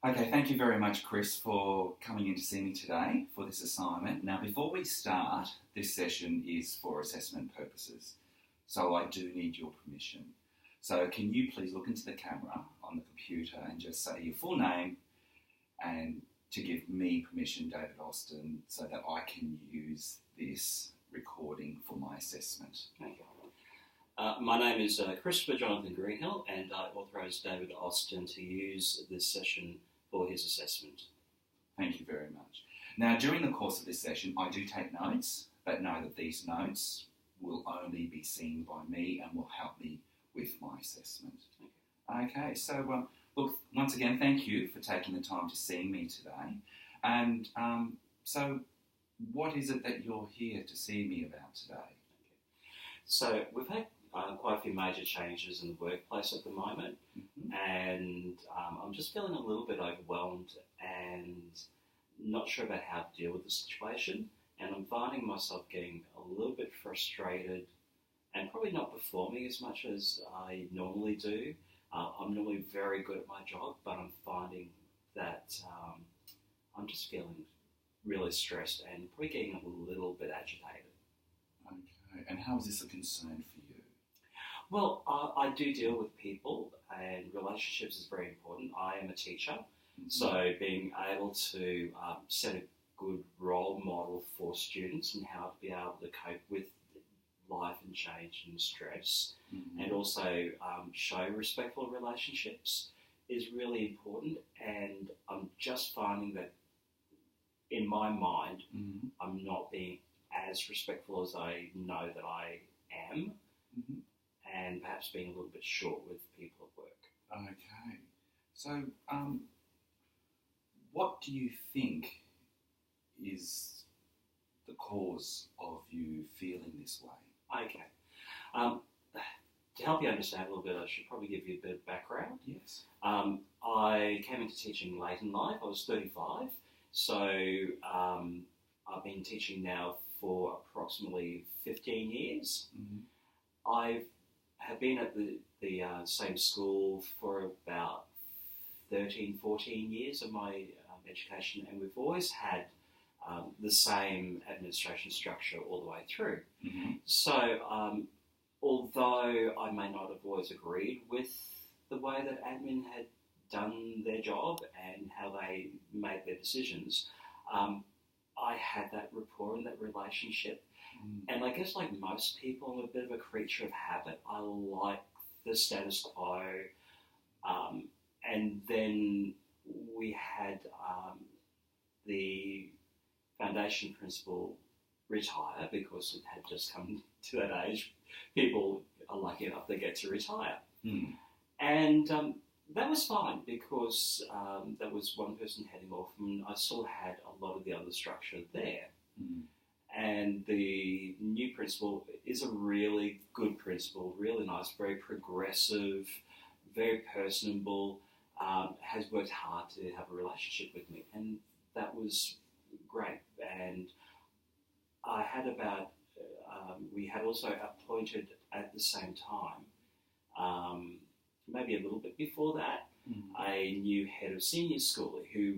Okay, thank you very much, Chris, for coming in to see me today for this assignment. Now, before we start, this session is for assessment purposes, so I do need your permission. So can you please look into the camera on the computer and just say your full name and to give me permission, David Austin, so that I can use this recording for my assessment. Okay. My name is Christopher Jonathan Greenhill, and I authorise David Austin to use this session for his assessment. Thank you very much. Now, during the course of this session, I do take notes, but know that these notes will only be seen by me and will help me with my assessment. Okay, so look, once again, thank you for taking the time to see me today. And so what is it that you're here to see me about today? So we've had quite a few major changes in the workplace at the moment, and I'm just feeling a little bit overwhelmed and not sure about how to deal with the situation, and I'm finding myself getting a little bit frustrated and probably not performing as much as I normally do. I'm normally very good at my job, but I'm finding that I'm just feeling really stressed and probably getting a little bit agitated. Okay, and how is this a concern for you? Well, I do deal with people, and relationships is very important. I am a teacher, so being able to set a good role model for students and how to be able to cope with life and change and stress, and also show respectful relationships is really important. And I'm just finding that in my mind, I'm not being as respectful as I know that I am, and perhaps being a little bit short with people at work. Okay, so what do you think is the cause of you feeling this way? Okay. To help you understand a little bit, I should probably give you a bit of background. Yes. I came into teaching late in life. I was 35, so I've been teaching now for approximately 15 years. I have been at the same school for about 13, 14 years of my education, and we've always had the same administration structure all the way through. So although I may not have always agreed with the way that admin had done their job and how they made their decisions, I had that rapport and that relationship. And I guess like most people, I'm a bit of a creature of habit. I like the status quo. And then we had the foundation principal retire because it had just come to that age. People are lucky enough they get to retire. And that was fine because there was one person heading off, and I still had a lot of the other structure there. And the new principal is a really good principal, really nice, very progressive, very personable, has worked hard to have a relationship with me, and that was great. And I had about, we had also appointed at the same time, maybe a little bit before that, a new head of senior schooling who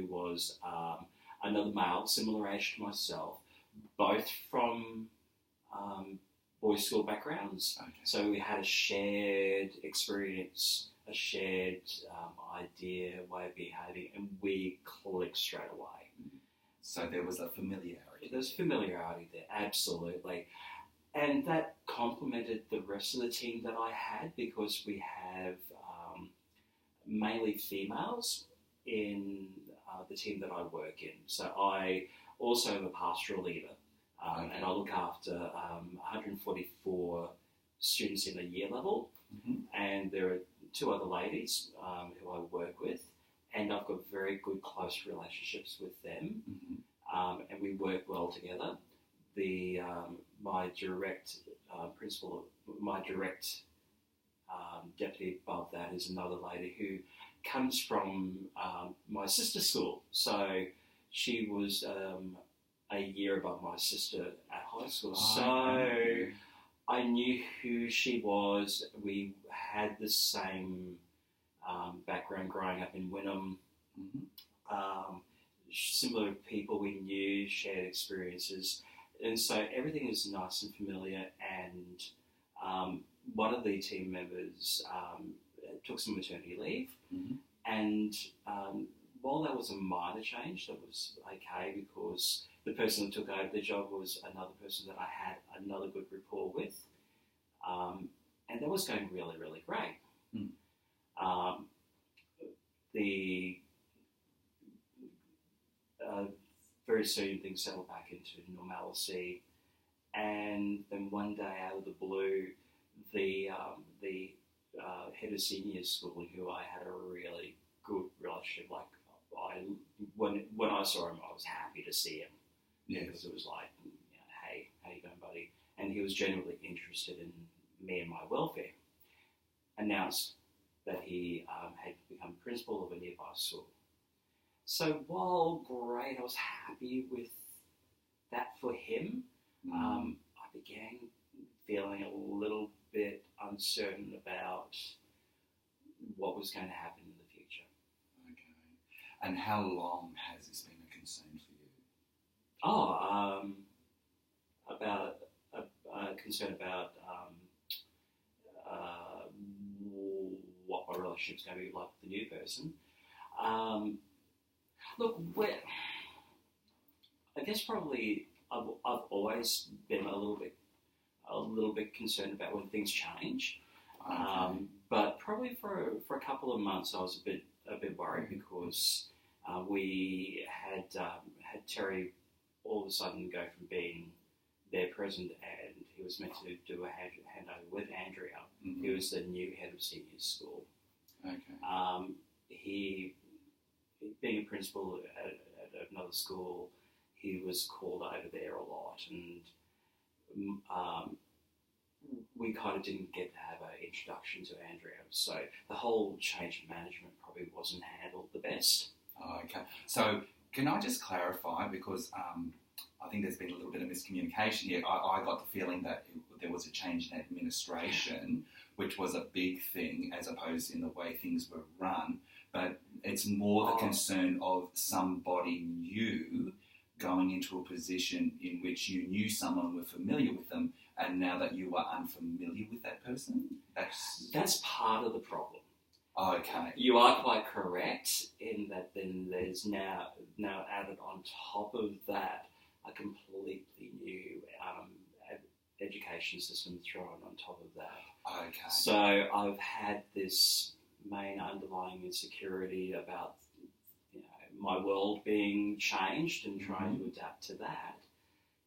was another male, similar age to myself, both from boys' school backgrounds. So we had a shared experience, a shared idea, way of behaving, and we clicked straight away. So there was a familiarity. There's familiarity there, absolutely. And that complemented the rest of the team that I had, because we have mainly females in the team that I work in. So I also am a pastoral leader, and I look after 144 students in a year level, and there are two other ladies who I work with, and I've got very good close relationships with them, and we work well together. My direct principal, my direct deputy above that is another lady who comes from my sister's school. So she was a year above my sister at high school. So I knew who she was. We had the same background growing up in Wynnum. Mm-hmm. Similar people we knew, shared experiences, and so everything is nice and familiar. And one of the team members took some maternity leave, Mm-hmm. and while that was a minor change, that was okay because the person that took over the job was another person that I had another good rapport with, and that was going really, really great. Mm. Very soon things settled back into normalcy, and then one day out of the blue, the head of senior school, who I had a really good relationship, like when I saw him, I was happy to see him. Yeah. Because it was like, hey, how you going, buddy? And he was genuinely interested in me and my welfare. Announced that he had become principal of a nearby school. So while great, I was happy with that for him. I began feeling a little bit uncertain about what was going to happen in the future. Okay. And how long has this been a concern for you? About a concern about what my relationship's going to be like with the new person. Look, I guess probably I've always been a little bit concerned about when things change. Okay. But probably for a couple of months, I was a bit worried because we had Terry all of a sudden go from being there present, and he was meant to do a handover with Andrea, Mm-hmm. who was the new head of senior school. Okay. He, being a principal at another school, he was called over there a lot, and we kind of didn't get to have an introduction to Andrea. So the whole change of management probably wasn't handled the best. Oh, okay. So can I just clarify, because I think there's been a little bit of miscommunication here. I got the feeling that there was a change in administration, which was a big thing as opposed in the way things were run. But it's more the concern of somebody new going into a position in which you knew someone, were familiar with them, and now that you are unfamiliar with that person. That's part of the problem. Okay. You are quite correct in that then there's now added on top of that a completely new education system thrown on top of that. Okay. So I've had this main underlying insecurity about my world being changed and trying to adapt to that,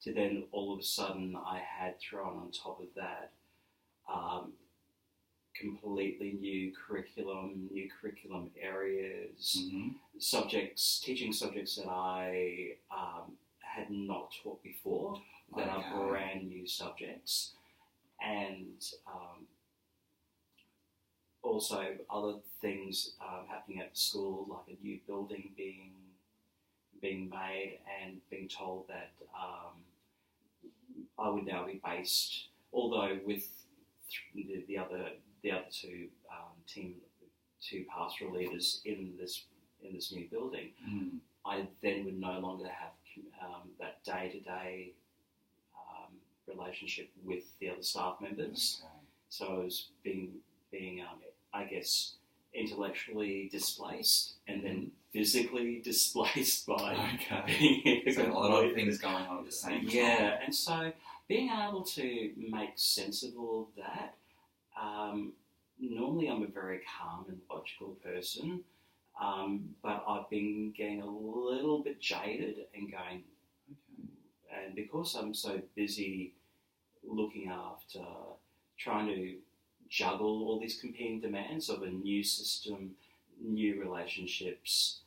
to then all of a sudden I had thrown on top of that completely new curriculum areas, teaching subjects that I had not taught before, that are brand new subjects, and also other things happening at the school, like a new building being made, and being told that I would now be based, although with the other two pastoral leaders in this new building, I then would no longer have that day-to-day relationship with the other staff members. Okay. So I was being I guess, intellectually displaced and then physically displaced by being in so a lot of things going on at the same time. Yeah, and so being able to make sense of all of that, normally I'm a very calm and logical person, but I've been getting a little bit jaded and going, and because I'm so busy looking after, trying to juggle all these competing demands of a new system, new relationships,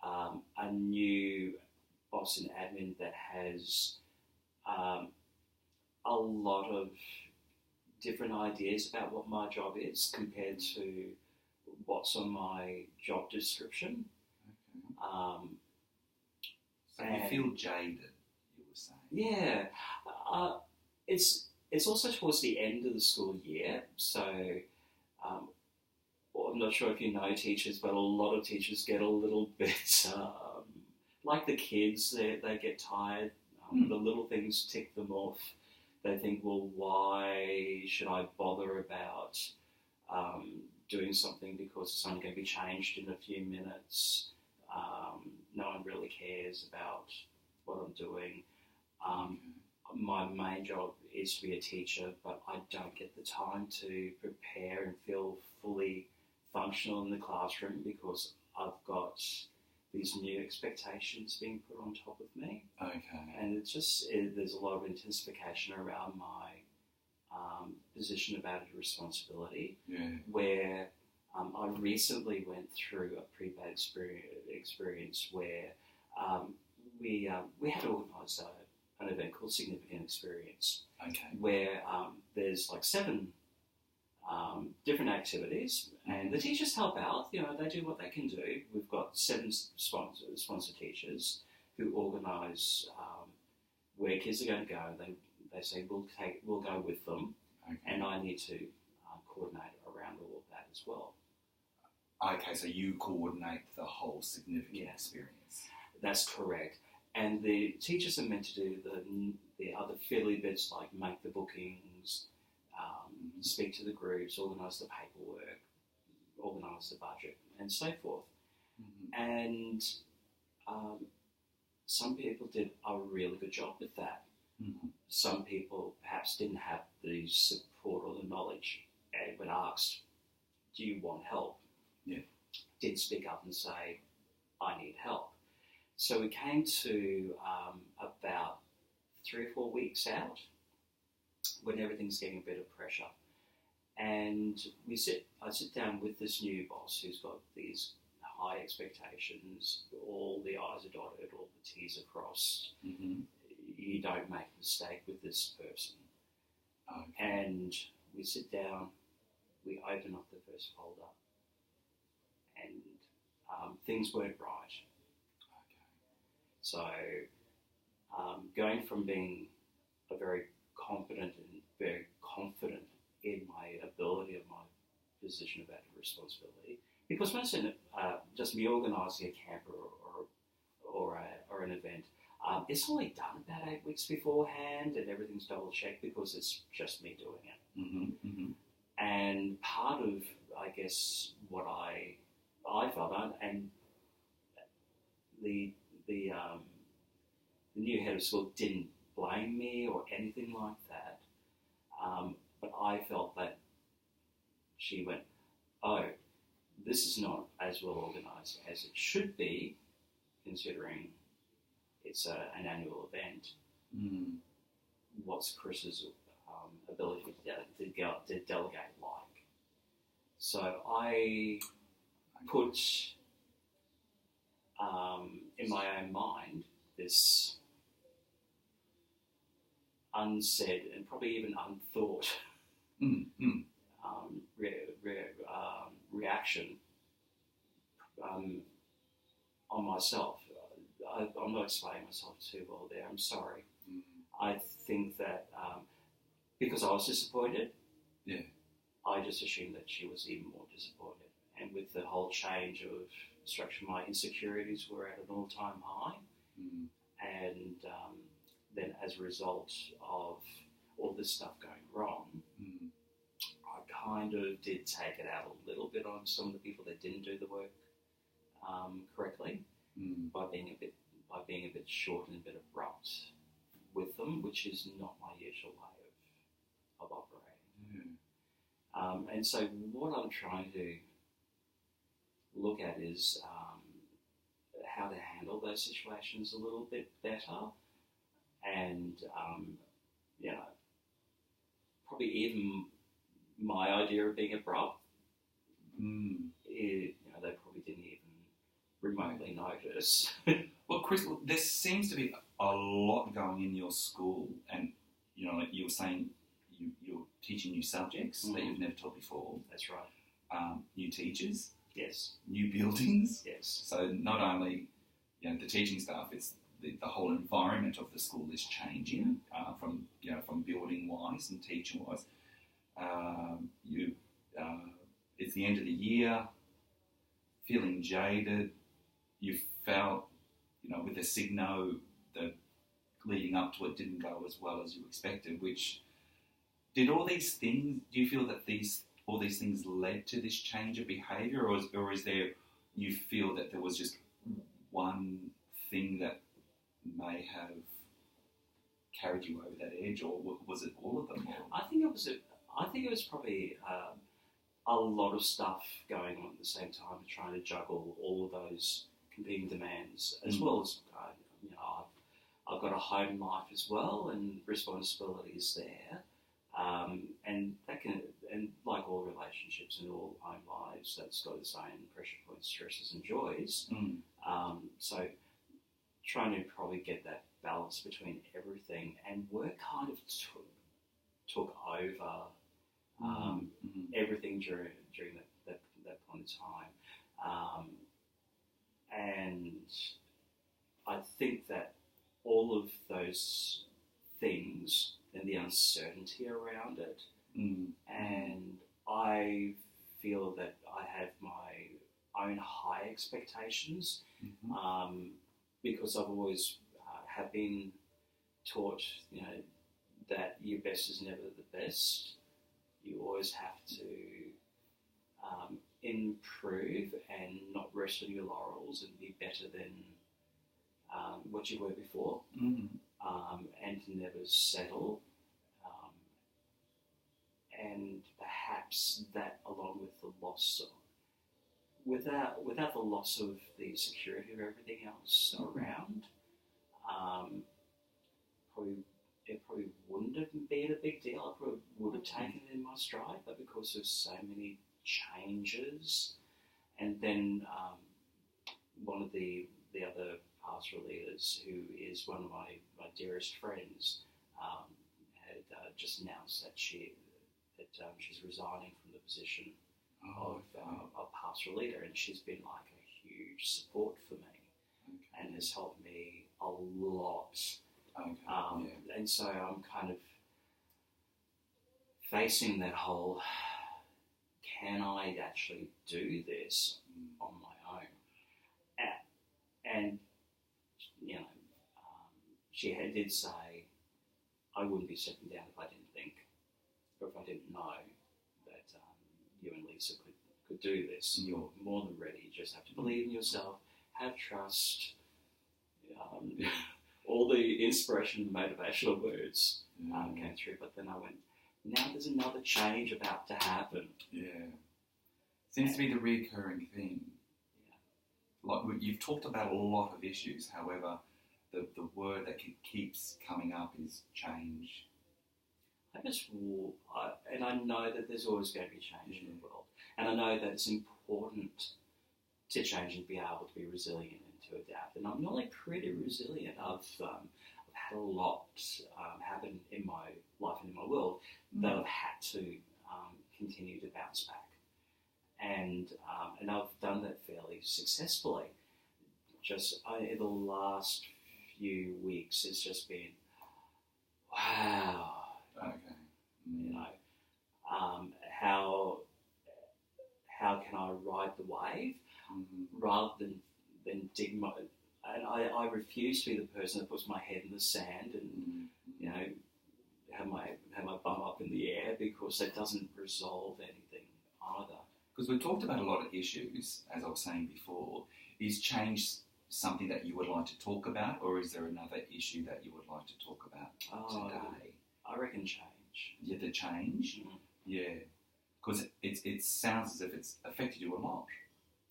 a new boss and admin that has a lot of different ideas about what my job is compared to what's on my job description. So you feel jaded, you were saying? Yeah. It's also towards the end of the school year, so I'm not sure if you know teachers, but a lot of teachers get a little bit like the kids. They get tired. The little things tick them off. They think, well, why should I bother about doing something because it's only going to be changed in a few minutes? No one really cares about what I'm doing. My main job is to be a teacher, but I don't get the time to prepare and feel fully functional in the classroom because I've got these new expectations being put on top of me. Okay. And there's a lot of intensification around my position of added responsibility, where I recently went through a pretty bad experience where we had to organise an event called Significant Experience, where there's like 7 different activities, and the teachers help out. You know, they do what they can do. We've got 7 sponsor teachers who organise where kids are going to go. They say we'll go with them, and I need to coordinate around all of that as well. Okay, so you coordinate the whole Significant Experience. That's correct. And the teachers are meant to do the other fiddly bits like make the bookings, speak to the groups, organise the paperwork, organise the budget, and so forth. And some people did a really good job with that. Some people perhaps didn't have the support or the knowledge, and when asked, do you want help? Did speak up and say, I need help. So we came to about 3 or 4 weeks out when everything's getting a bit of pressure. And I sit down with this new boss who's got these high expectations, all the I's are dotted, all the T's are crossed. You don't make a mistake with this person. And we sit down, we open up the first folder, and things weren't right. So going from being a very competent and very confident in my ability of my position of added responsibility, because most of it, just me organising a camp or an event, it's only done about 8 weeks beforehand, and everything's double checked because it's just me doing it. And part of, I guess, what I felt, and the new head of school didn't blame me or anything like that, but I felt that she went, oh, this is not as well organised as it should be, considering it's an annual event. What's Chris's ability to delegate like? So I put in my own mind this unsaid and probably even unthought reaction on myself. I'm not explaining myself too well there. I'm sorry. I think that because I was disappointed, I just assumed that she was even more disappointed. And with the whole change of structure, my insecurities were at an all-time high. And then as a result of all this stuff going wrong, I kind of did take it out a little bit on some of the people that didn't do the work correctly by being a bit short and a bit abrupt with them, which is not my usual way of operating. And so what I'm trying to look at is how to handle those situations a little bit better, and probably even my idea of being abrupt, they probably didn't even remotely notice. Well, Chris, there seems to be a lot going in your school, and like you were saying, you're teaching new subjects that you've never taught before. That's right. New teachers. Yes. New buildings. Yes. So not only the teaching staff, it's the whole environment of the school is changing from building wise and teacher wise. You it's the end of the year, feeling jaded. You felt, with the Signo, the leading up to it didn't go as well as you expected. Which did all these things? Do you feel that all these things led to this change of behaviour, or is there? You feel that there was just one thing that may have carried you over that edge, or was it all of them? I think it was probably a lot of stuff going on at the same time, trying to juggle all of those competing demands, as well as I've got a home life as well and responsibilities there, and that can, and like all relationships and all home lives, that's got its own pressure points, stresses, and joys. So trying to probably get that balance between everything, and work kind of took over everything during that point of time, and I think that all of those things and the uncertainty around it, and I feel that I have my own high expectations, because I've always have been taught, that your best is never the best. You always have to improve and not rest on your laurels and be better than what you were before, and to never settle. And perhaps that, along with the loss of, without the loss of the security of everything else around, it probably wouldn't have been a big deal. I probably would have taken it in my stride, but because of so many changes, and then one of the other pastoral leaders, who is one of my dearest friends, had just announced that she's resigning from the position of pastoral leader, and she's been like a huge support for me, and has helped me a lot. And so I'm kind of facing that whole, can I actually do this on my own? And she did say, I wouldn't be stepping down if I didn't think, or if I didn't know that you and Lisa could do this. You're more than ready. You just have to believe in yourself, have trust. All the inspiration and motivational words came through, but then I went, now there's another change about to happen. Seems to be the recurring thing. Like, you've talked about a lot of issues, however, the word that keeps coming up is change. And I know that there's always going to be change in the world, and I know that it's important to change and be able to be resilient and to adapt. And I'm normally pretty resilient. I've had a lot happen in my life and in my world that I've had to continue to bounce back, and I've done that fairly successfully. Just in the last few weeks, it's just been wow. How can I ride the wave rather than dig my... And I refuse to be the person that puts my head in the sand and have my bum up in the air, because that doesn't resolve anything either. Because we've talked about a lot of issues, as I was saying before. Is change something that you would like to talk about, or is there another issue that you would like to talk about today? I reckon change. Yeah, the change? Yeah. Because it sounds as if it's affected you a lot.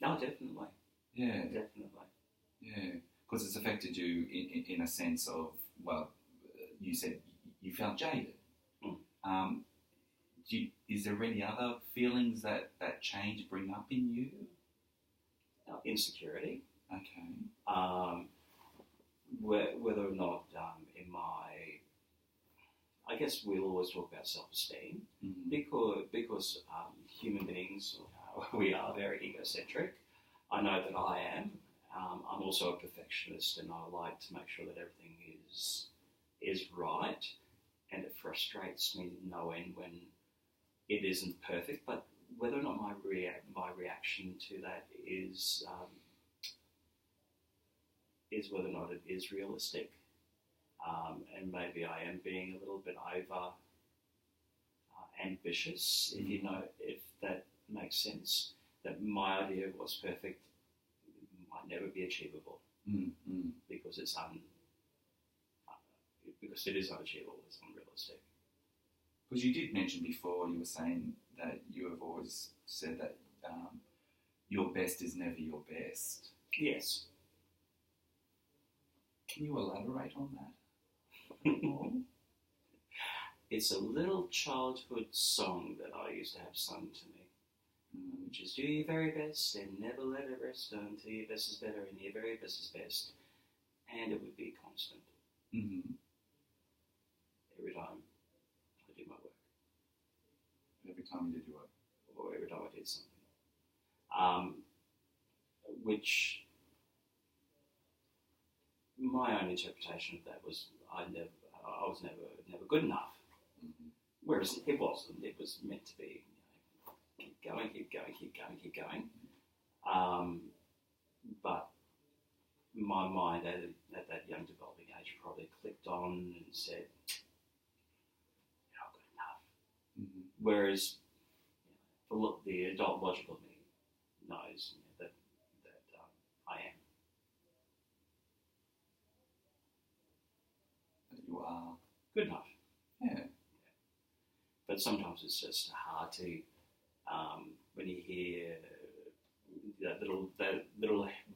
No, definitely. Yeah. Definitely. Yeah. Because it's affected you in a sense of, well, you said you felt jaded. Is there any other feelings that change bring up in you? Insecurity. Okay. Whether or not in my... I guess we'll always talk about self-esteem, because human beings, we are very egocentric. I know that I am. I'm also a perfectionist, and I like to make sure that everything is right, and it frustrates me no end when it isn't perfect. But whether or not my reaction to that is whether or not it is realistic, and maybe I am being a little bit over ambitious, if that makes sense. That my idea of what's perfect might never be achievable because because it is unachievable. It's unrealistic. Because you did mention before, you were saying that you have always said that your best is never your best. Yes. Can you elaborate on that a bit more? It's a little childhood song that I used to have sung to me, which is do your very best and never let it rest until your best is better and your very best is best. And it would be constant. Mm-hmm. Every time I did my work. Every time you did your work. Or every time I did something. Which my own interpretation of that was I was never good enough. Mm-hmm. Whereas it wasn't. It was meant to be, keep going, keep going, keep going, keep going. But my mind at that young developing age probably clicked on and said, "You're not good enough." Mm-hmm. Whereas the adult logical me knows that I am. That you are good enough. Yeah. But sometimes it's just hard to, when you hear that little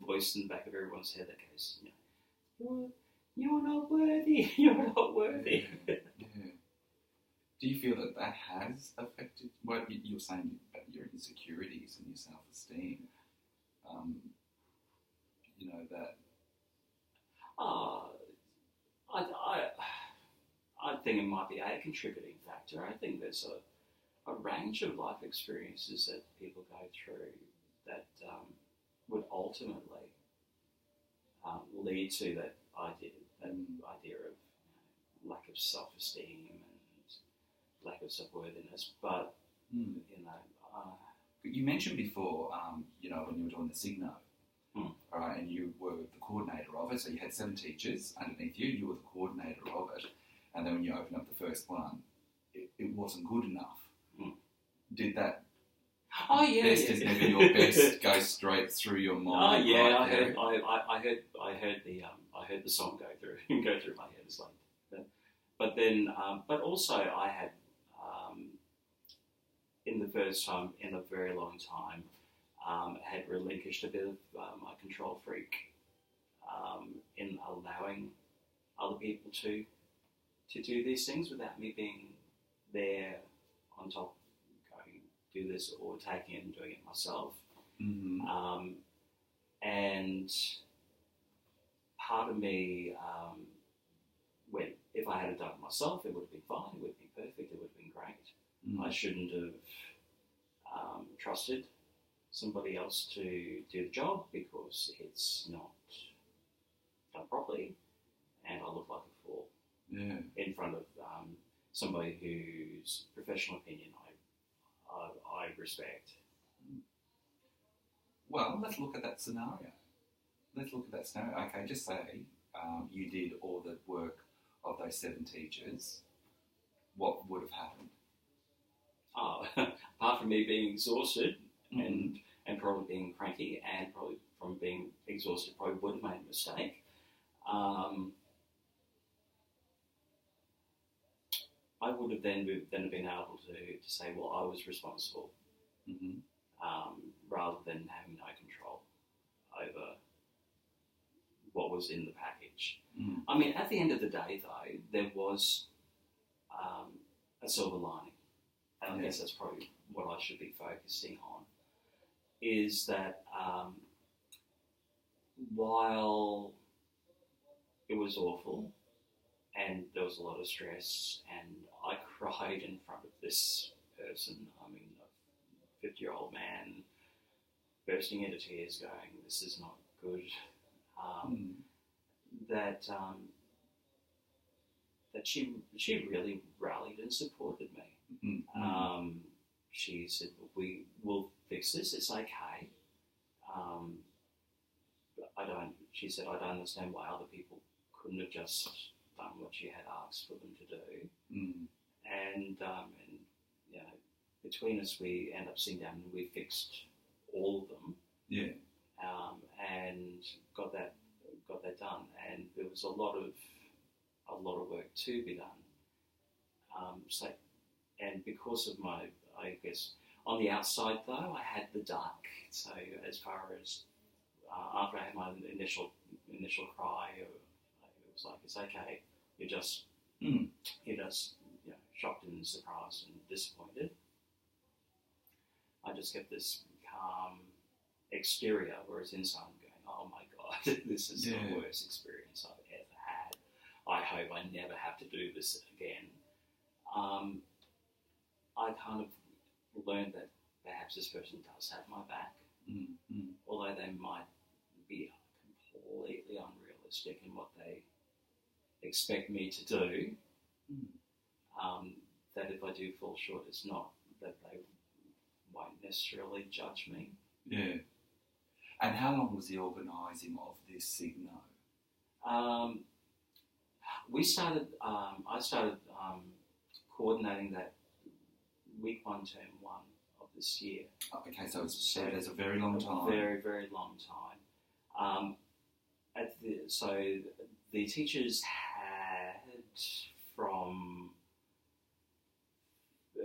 voice in the back of everyone's head that goes, you're not worthy, you're not worthy. Yeah. Do you feel that has affected what you're saying about your insecurities and your self-esteem? That. I think it might be a contributing factor. I think there's a range of life experiences that people go through that would ultimately lead to that idea of lack of self-esteem and lack of self-worthiness. But you mentioned before, when you were doing the Signo, all right, and you were the coordinator of it. So you had 7 teachers underneath you. You were the coordinator of it. And then when you opened up the first one, it wasn't good enough. Did that best is never your best go straight through your mind? Oh yeah, right, I heard the song go through my head. It's like, but then, but also I had in the first time in a very long time had relinquished a bit of my control freak in allowing other people to do these things without me being there on top, going do this or taking it and doing it myself. Mm-hmm. And part of me went, if I had done it myself, it would have been fine, it would have been perfect, it would have been great. Mm-hmm. I shouldn't have trusted somebody else to do the job because it's not done properly, and I look like a fool in front of somebody whose professional opinion I respect. Well, let's look at that scenario. Okay, just say you did all the work of those 7 teachers. What would have happened? Apart from me being exhausted Mm-hmm. and probably being cranky and probably from being exhausted probably would have made a mistake. I would have then been able to say, well, I was responsible, Mm-hmm. rather than having no control over what was in the package. Mm-hmm. I mean, at the end of the day, though, there was a silver lining, and I guess that's probably what I should be focusing on, is that while it was awful and there was a lot of stress and I cried in front of this person, I mean, a 50-year-old man bursting into tears going, this is not good, that she really rallied and supported me. Mm-hmm. she said, we will fix this, it's okay. She said, I don't understand why other people couldn't have just done what you had asked for them to do. And you know, between us, we end up sitting down and we fixed all of them. Yeah. And got that done. And there was a lot of work to be done. And because of my, I guess, on the outside though, I had the duck. So as far as after I had my initial cry, it was like, it's okay. You're just shocked and surprised and disappointed. I just kept this calm exterior, whereas inside I'm going, oh my God, this is the worst experience I've ever had. I hope I never have to do this again. I kind of learned that perhaps this person does have my back, although they might be completely unrealistic in what they expect me to do. That if I do fall short, it's not that they won't necessarily judge me. Yeah. And how long was the organising of this Signo? I started coordinating that week 1, term 1 of this year. Okay, so it's a very long time. Very, very long time. So the teachers had from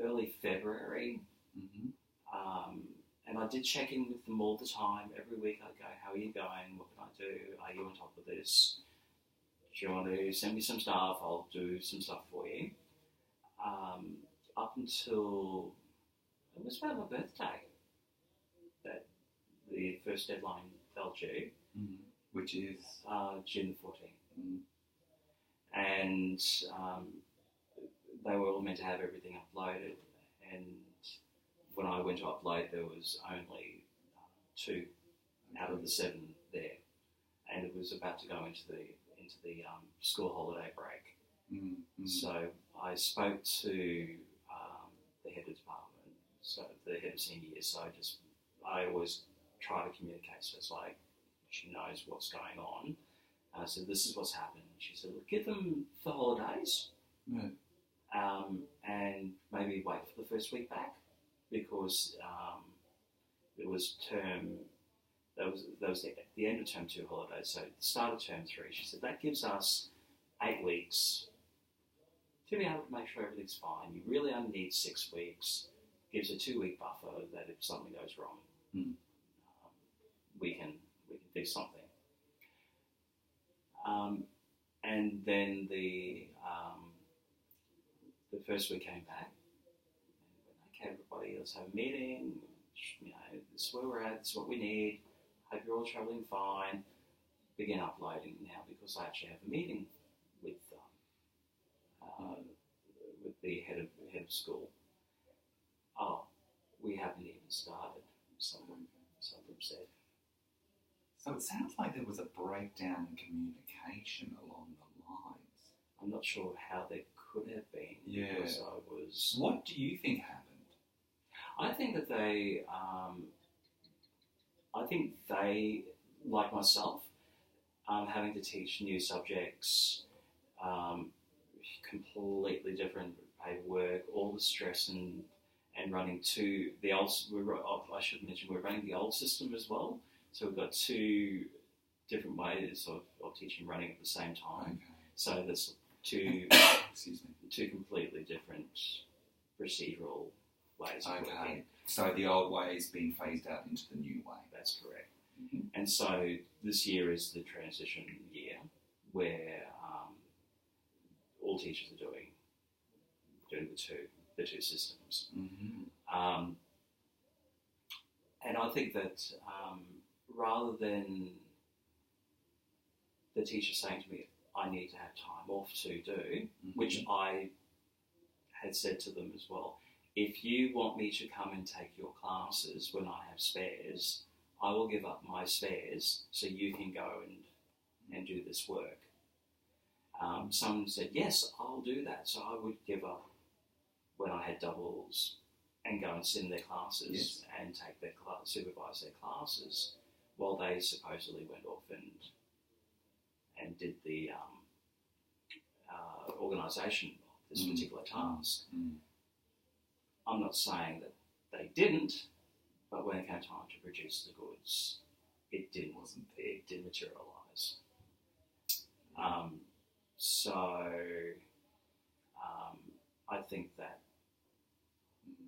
early February, and I did check in with them all the time. Every week I'd go, how are you going? What can I do? Are you on top of this? Do you want to send me some stuff? I'll do some stuff for you. Up until, it was about my birthday that the first deadline fell due. Which is? June the 14th. And they were all meant to have everything uploaded, and when I went to upload, there was only 2 out of the 7 there, and it was about to go into the school holiday break. So I spoke to the head of department, so the head of senior years. So I always try to communicate, so it's like she knows what's going on. And I said, this is what's happened. She said, look, give them the holidays. And maybe wait for the first week back, because it was that was the end of term 2 holidays, so the start of term 3. She said that gives us 8 weeks to be able to make sure everything's fine. You really only need 6 weeks. Gives a 2-week buffer that if something goes wrong, we can fix something. And then the first week came back, and went, okay, everybody, let's have a meeting. You know, this is where we're at. This is what we need. Hope you're all travelling fine. Begin uploading now, because I actually have a meeting with the head of school. Oh, we haven't even started. Someone said. So it sounds like there was a breakdown in communication along the lines. I'm not sure how there could have been. Yeah. Because I was. What do you think happened? I think that they, like myself, having to teach new subjects, completely different paperwork, all the stress and running to the old. I should mention we're running the old system as well. So we've got 2 different ways of teaching running at the same time. Okay. So there's 2 Excuse me. 2 completely different procedural ways of working. So the old way is being phased out into the new way. That's correct. And so this year is the transition year where all teachers are doing the two systems. And I think that rather than the teacher saying to me, I need to have time off to do, which I had said to them as well, if you want me to come and take your classes when I have spares, I will give up my spares so you can go and do this work. Some said, yes, I'll do that. So I would give up when I had doubles and go and sit in their classes Yes. and take their supervise their classes, while they supposedly went off and did the organisation of this particular task. I'm not saying that they didn't, but when it came time to produce the goods, it didn't materialise. I think that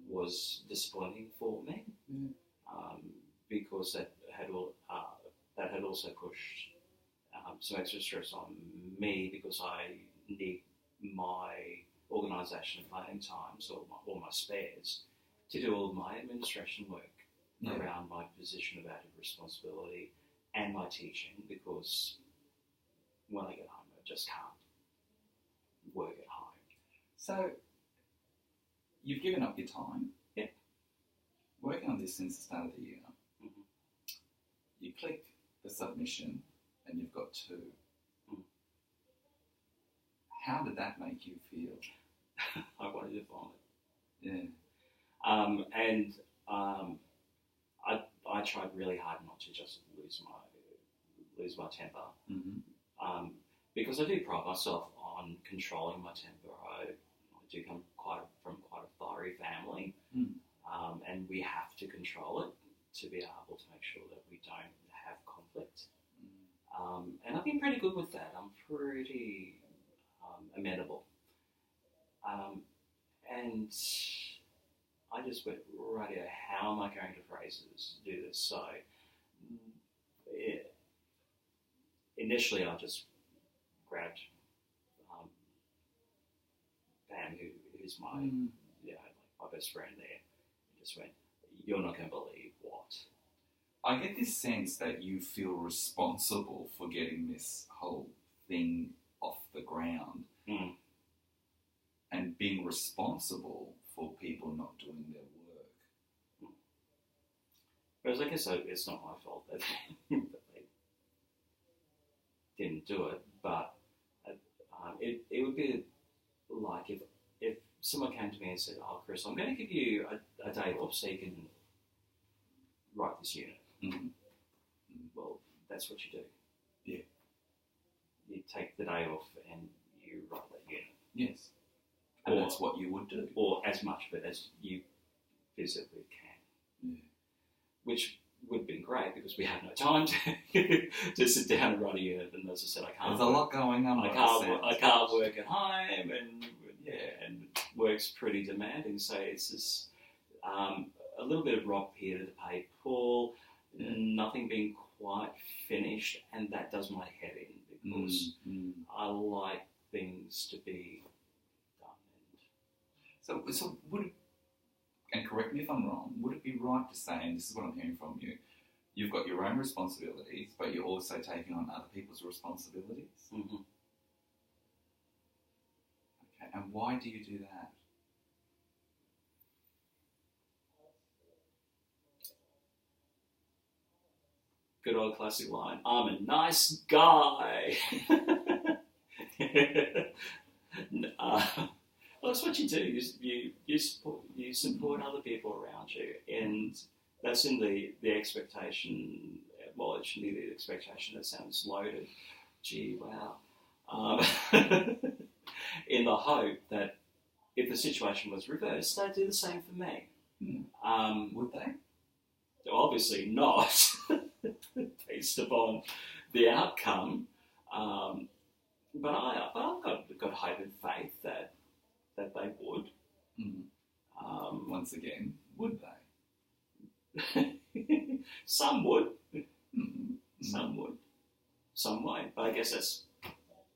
was disappointing for me, because that had also pushed some extra stress on me, because I need my organisation and planning times, or my spares, to do all of my administration work around my position of added responsibility and my teaching, because when I get home, I just can't work at home. So, you've given up your time. Yeah. Working on this since the start of the year. Mm-hmm. You click the submission and you've got 2. How did that make you feel? I wanted to vomit. Yeah. I tried really hard not to just lose my temper, because I do pride myself on controlling my temper. I do come from quite a fiery family, and we have to control it to be able to make sure that we don't have conflict. And I've been pretty good with that. I'm pretty amenable. And I just went, right, how am I going to do this? So initially I just grabbed Pam, who's my my best friend there, and just went, you're not going to believe what. I get this sense that you feel responsible for getting this whole thing off the ground, and being responsible for people not doing their work. Whereas I guess it's not my fault that they didn't do it, but it would be like if someone came to me and said, "Oh, Chris, I'm going to give you a day off so you can write this unit." Well, that's what you do. Yeah. You take the day off and you write that unit. Yes. And that's what you would do. Or as much of it as you physically can. Yeah. Which would have been great, because we had no time to sit down and write a unit. And as I said, I can't. There's a lot going on. I can't work at home, and work's pretty demanding. So it's just a little bit of rock here to pay Paul. Nothing being quite finished, and that does my head in, because I like things to be done. So would it, and correct me if I'm wrong, would it be right to say, and this is what I'm hearing from you, you've got your own responsibilities, but you're also taking on other people's responsibilities? Mm-hmm. Okay, and why do you do that? Good old classic line, I'm a nice guy. Well, that's what you do. You support other people around you, and that's in the expectation. Well, it should be the expectation. That sounds loaded. Gee, wow. In the hope that if the situation was reversed, they'd do the same for me. Would they? Obviously not, based upon the outcome. But I've got hope and faith that they would. Once again, would they? Some would. Some would. Some won't. But I guess that's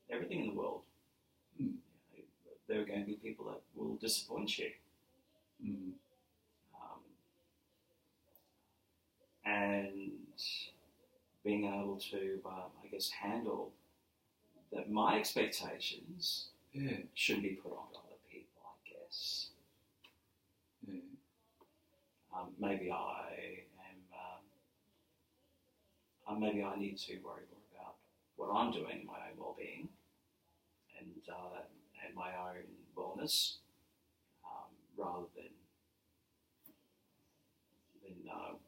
everything in the world. There are going to be people that will disappoint you. And being able to, I guess, handle that my expectations shouldn't be put on other people, I guess. Maybe maybe I need to worry more about what I'm doing in my own well-being and my own wellness, rather than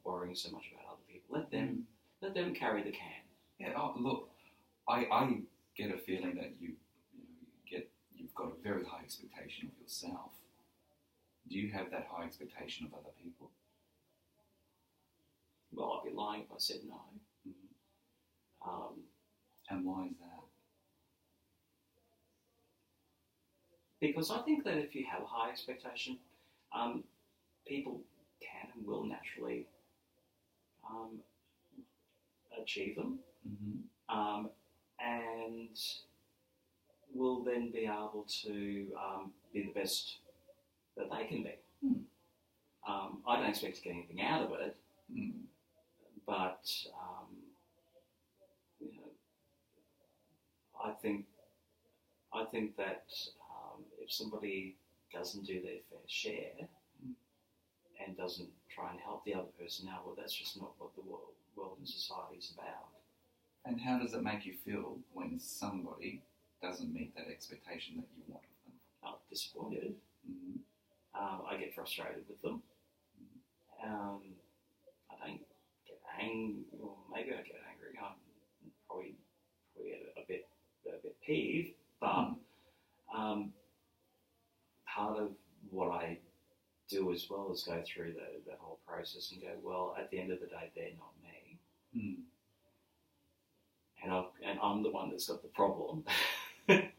worrying so much about other people. Let them carry the can. Yeah. Oh, look, I get a feeling that you've got a very high expectation of yourself. Do you have that high expectation of other people? Well, I'd be lying if I said no. Mm-hmm. And why is that? Because I think that if you have a high expectation, people can and will naturally achieve them, and will then be able to be the best that they can be. I don't expect to get anything out of it, but I think that if somebody doesn't do their fair share and doesn't try and help the other person out, well, that's just not what the world and society is about. And how does it make you feel when somebody doesn't meet that expectation that you want of them? I'm disappointed. I get frustrated with them. I don't get angry, or maybe I get angry. I'm probably a bit peeved, but part of what I do as well is go through that whole process and go, well, at the end of the day, they're not me. And I'm the one that's got the problem. And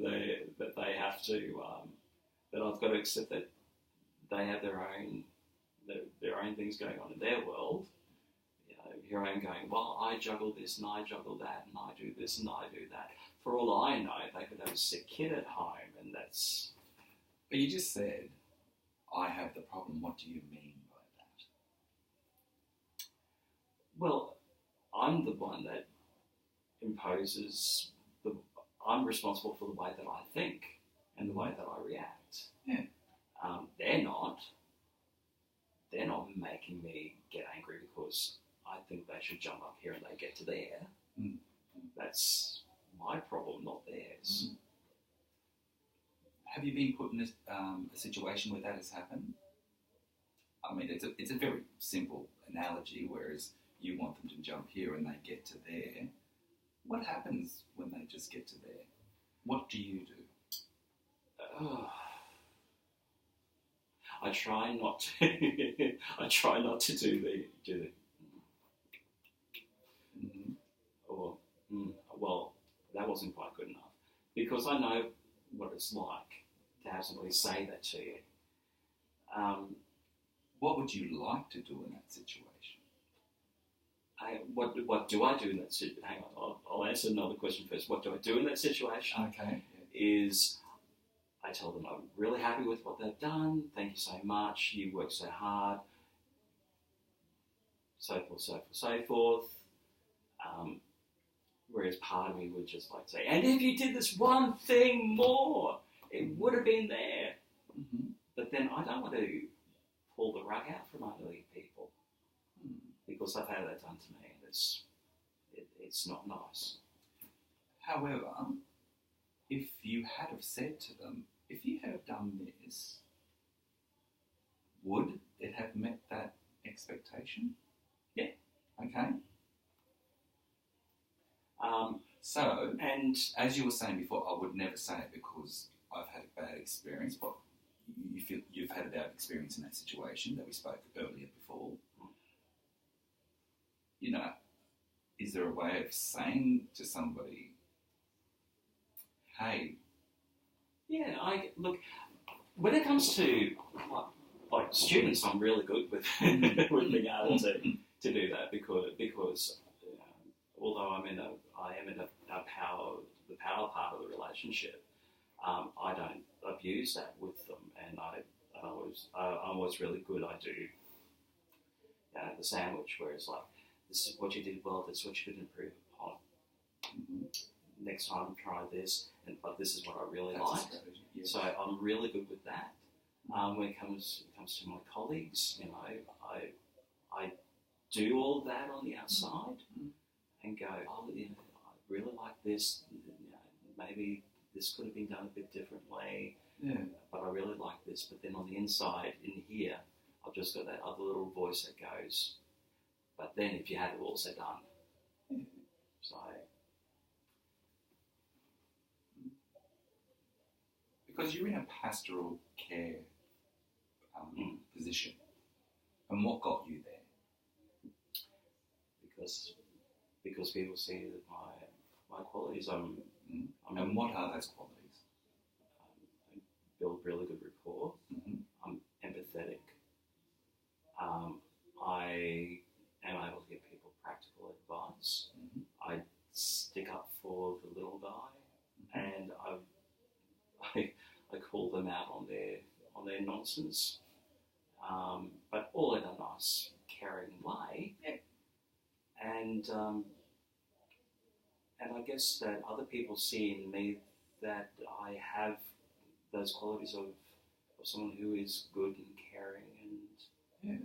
they have to, that I've got to accept that they have their own things going on in their world. Here I am going, well, I juggle this and I juggle that and I do this and I do that. For all I know, they could have a sick kid at home, and that's... But you just said, I have the problem. What do you mean by that? Well, I'm the one that imposes I'm responsible for the way that I think and the way that I react. Yeah. They're not making me get angry because I think they should jump up here and they get to there. That's my problem, not theirs. Have you been put in a situation where that has happened? I mean, it's a very simple analogy, whereas you want them to jump here and they get to there. What happens when they just get to there? What do you do? I try not to. I try not to do the. Well, that wasn't quite good enough, because I know what it's like to have somebody say that to you. What would you like to do in that situation? What do I do in that situation? Hang on, I'll answer another question first. What do I do in that situation? Okay. Is I tell them I'm really happy with what they've done. Thank you so much. You worked so hard. So forth. Whereas part of me would just like to say, and if you did this one thing more, it would have been there. But then I don't want to pull the rug out from under people because I've had that done to me, and it's not nice. However, if you had have said to them, if you had done this, would it have met that expectation? Yeah. Okay. And as you were saying before, I would never say it because I've had a bad experience, but you feel you've had a bad experience in that situation that we spoke earlier before. Is there a way of saying to somebody, hey... Yeah, look, when it comes to like students, I'm really good with with being able to do that because although I am in the power part of the relationship, I don't abuse that with them, and I'm always really good. I do the sandwich, where it's like, this is what you did well, this is what you could improve upon. Next time try this, but this is what I really like. Yes. So I'm really good with that. When it comes to my colleagues, I do all that on the outside and go, I really like this. Maybe this could have been done a bit differently, but I really like this. But then on the inside, in here, I've just got that other little voice that goes, but then if you had it also done. Yeah. So, because you're in a pastoral care position, and what got you there? Because people see that my qualities, and what are those qualities? I build really good rapport. Mm-hmm. I'm empathetic. I am able to give people practical advice. Mm-hmm. I stick up for the little guy, Mm-hmm. and I call them out on their nonsense, but all in a nice, caring way. Yeah. And I guess that other people see in me that I have those qualities of someone who is good and caring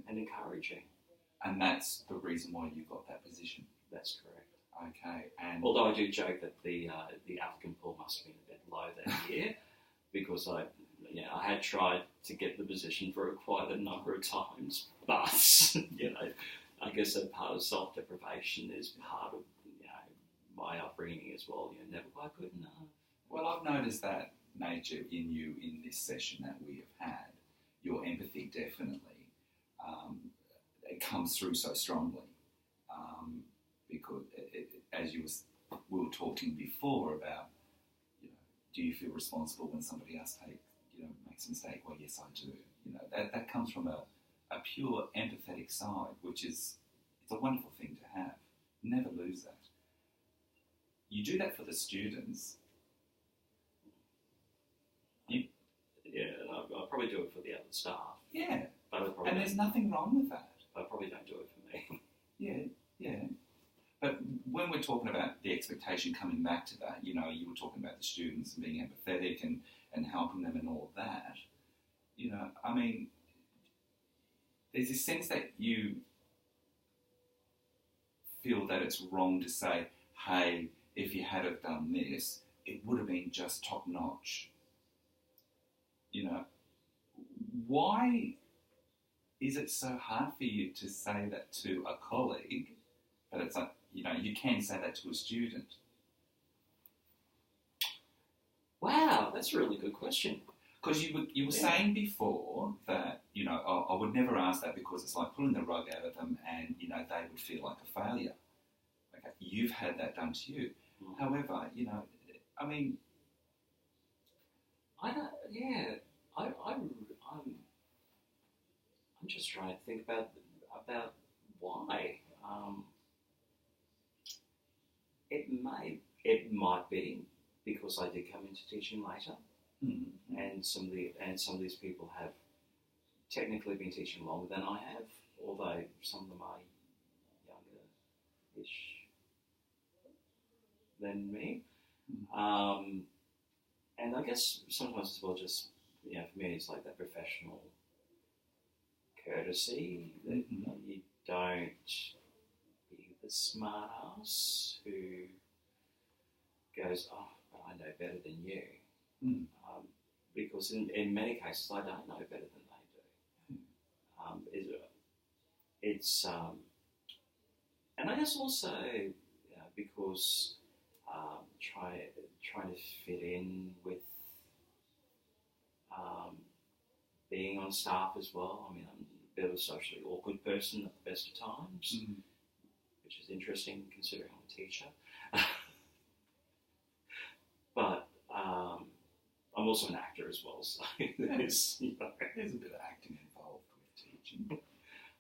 and encouraging. And that's the reason why you got that position. That's correct. Okay. And although I do joke that the applicant pool must have been a bit low that year because I had tried to get the position for quite a number of times, but I guess that part of self-deprivation is part of my upbringing as well. Never quite good enough. Well, I've noticed that nature in you in this session that we have had. Your empathy definitely it comes through so strongly because as we were talking before about, do you feel responsible when somebody else makes a mistake? Well, yes, I do. That comes from a pure empathetic side, which is it's a wonderful thing to have. Never lose that. You do that for the students. And I'll probably do it for the other staff. Yeah. But and there's nothing wrong with that. I probably don't do it for me. Yeah. But when we're talking about the expectation, coming back to that, you were talking about the students and being empathetic and helping them and all of that. There's this sense that you feel that it's wrong to say, hey, if you had have done this, it would have been just top notch. Why is it so hard for you to say that to a colleague, but it's like, you can say that to a student? Wow, that's a really good question. Because you were saying before that, I would never ask that because it's like pulling the rug out of them and, they would feel like a failure. Okay, you've had that done to you. Mm. However, I'm just trying to think about why. It might be because I did come into teaching later, and some of these people have technically been teaching longer than I have, although some of them are younger-ish than me. And I guess sometimes as well, just for me, it's like that professional courtesy that you don't be the smart ass who goes, oh, but I know better than you. Because in many cases, I don't know better than they do. And I guess also because trying to fit in with being on staff as well. I'm a bit of a socially awkward person at the best of times, which is interesting considering I'm a teacher. But I'm also an actor as well, so there's a bit of acting involved with teaching.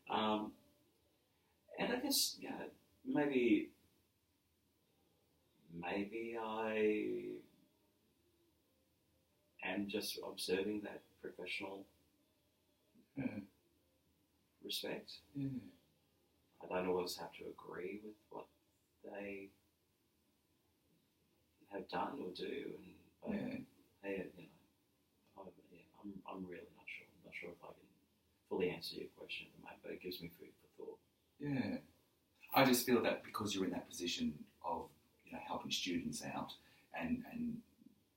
And I guess maybe I am just observing that professional respect. Yeah. I don't always have to agree with what they have done or do, I'm really not sure. I'm not sure if I can fully answer your question at the moment, but it gives me food for thought. Yeah, I just feel that because you're in that position of helping students out and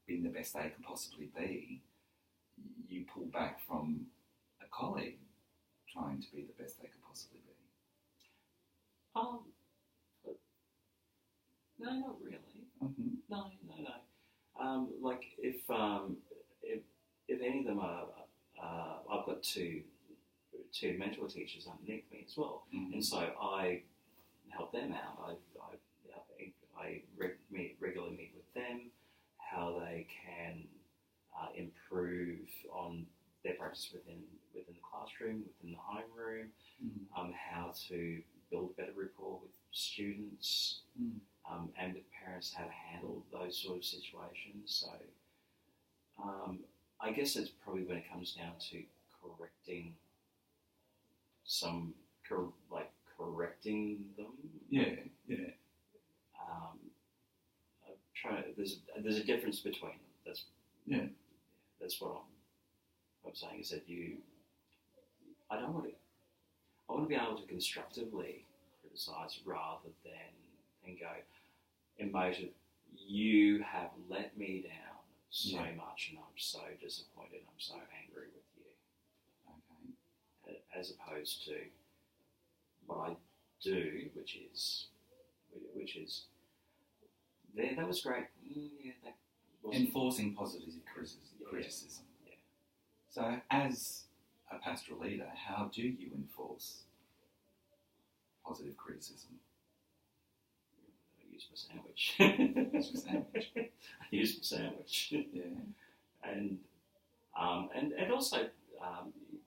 being the best they can possibly be, you pull back from a colleague trying to be the best they could possibly be? No, not really. Mm-hmm. No. Like if any of them are, I've got two mentor teachers underneath me as well, Mm-hmm. and so I help them out. I regularly meet with them, how they can improve on their practice within the classroom, within the homeroom, Mm-hmm. how to build better rapport with students, and with parents, how to handle those sort of situations. So I guess it's probably when it comes down to correcting them. Yeah. There's a difference between them. That's what I'm saying, is that I want to be able to constructively criticise rather than go emotive. You have let me down so much, and I'm so disappointed. I'm so angry with you. Okay. As opposed to what I do, which is there. That was great. That wasn't. Enforcing positive criticism. Yeah. So, as a pastoral leader, how do you enforce positive criticism? I use my sandwich. Use your sandwich. I use my sandwich. Yeah. And also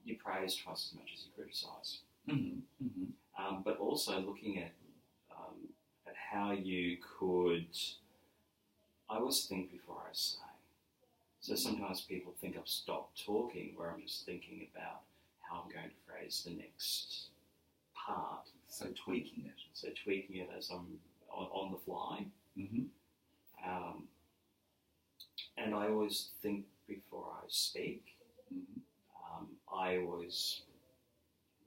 you praise twice as much as you criticise. Mm-hmm. Mm-hmm. But also looking at how you could. I always think before I say. So sometimes people think I've stopped talking, where I'm just thinking about how I'm going to phrase the next part. So tweaking it as I'm on the fly. Mm-hmm. And I always think before I speak. Mm-hmm. I always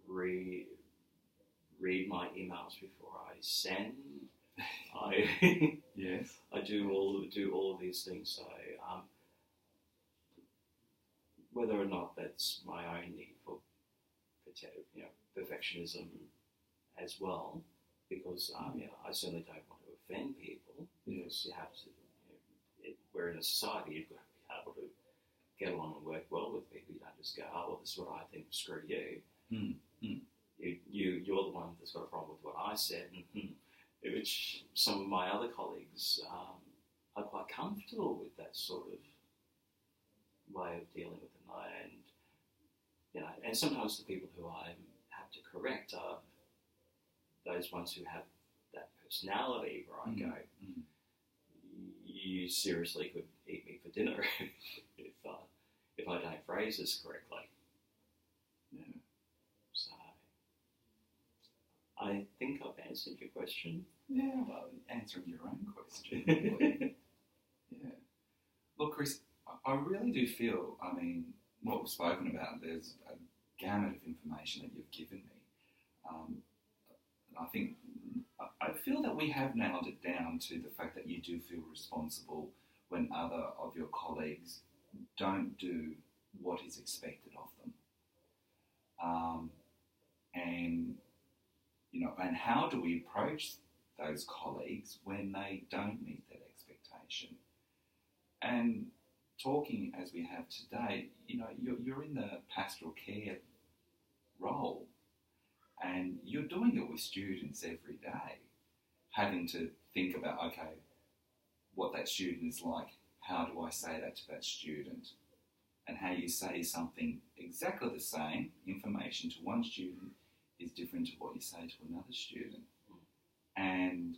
read my emails before I send. Yes. I do all of these things. So whether or not that's my own need for perfectionism as well, because I certainly don't want to offend people, because you have to. We're in a society. You've got to be able to get along and work well with people. You don't just go, oh well, this is what I think. Screw you. You're the one that's got a problem with what I said. Which some of my other colleagues are quite comfortable with that sort of way of dealing with them, and sometimes the people who I have to correct are those ones who have that personality where I go, you seriously could eat me for dinner if I don't phrase this correctly. Yeah. So I think I've answered your question. Yeah, well, answering your own question. Really. Yeah. Look, Chris, I really do feel, what we've spoken about, there's a gamut of information that you've given me. I feel that we have nailed it down to the fact that you do feel responsible when other of your colleagues don't do what is expected of them. And how do we approach those colleagues when they don't meet that expectation? And talking as we have today, you're in the pastoral care role, and you're doing it with students every day, having to think about, okay, what that student is like, how do I say that to that student? And how you say something exactly the same information to one student is different to what you say to another student. And,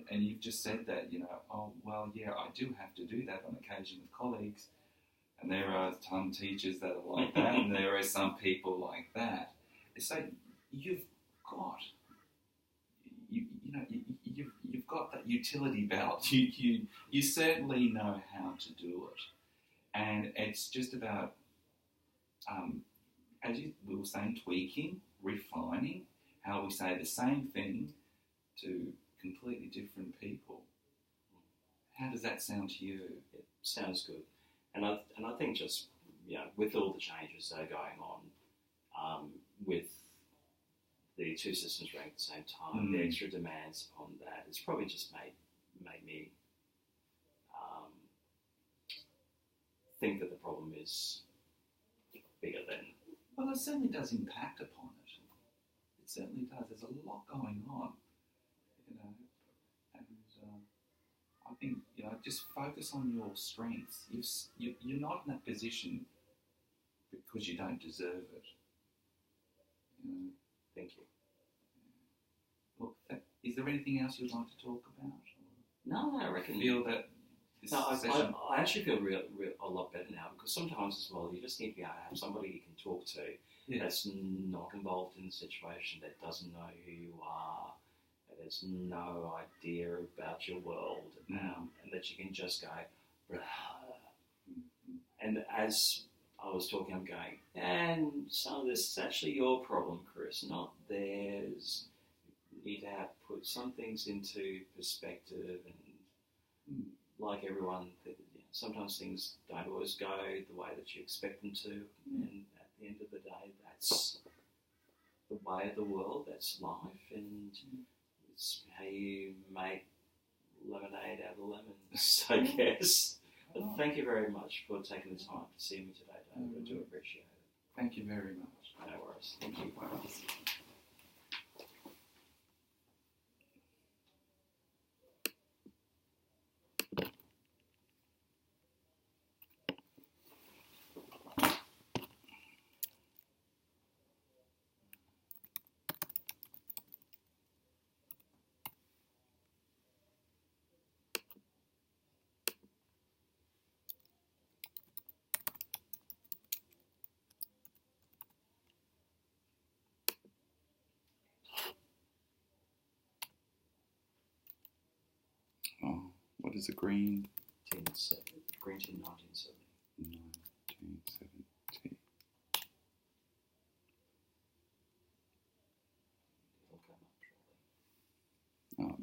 and you've just said that, oh, well, yeah, I do have to do that on occasion with colleagues. And there are some teachers that are like that, and there are some people like that. So you've got, you've got that utility belt. You certainly know how to do it. And it's just about, as we were saying, tweaking, refining, how we say the same thing to completely different people. How does that sound to you? It sounds good. And I think just, with all the changes that are going on, with the two systems running at the same time, the extra demands upon that, it's probably just made me think that the problem is bigger than. Well, it certainly does impact upon it. It certainly does. There's a lot going on, you know, and I think, you know, just focus on your strengths. You're not in that position because you don't deserve it. You know. Thank you. Look, is there anything else you'd like to talk about? No, I reckon. Feel that. I actually feel a lot better now, because sometimes as well you just need to be able to have somebody you can talk to that's not involved in the situation, that doesn't know who you are, that has no idea about your world, and that you can just go, and as I was talking, I'm going, and some of this is actually your problem, Chris, not theirs. You need to put some things into perspective, and like everyone, sometimes things don't always go the way that you expect them to, and at the end of the day, that's the way of the world, that's life, and it's how you make lemonade out of lemons, I guess. But thank you very much for taking the time to see me today, David. I do appreciate it. Thank you very much. No worries. Thank you. Oh, what is a green? Green tea 1970. 1970. It'll come up shortly. Oh,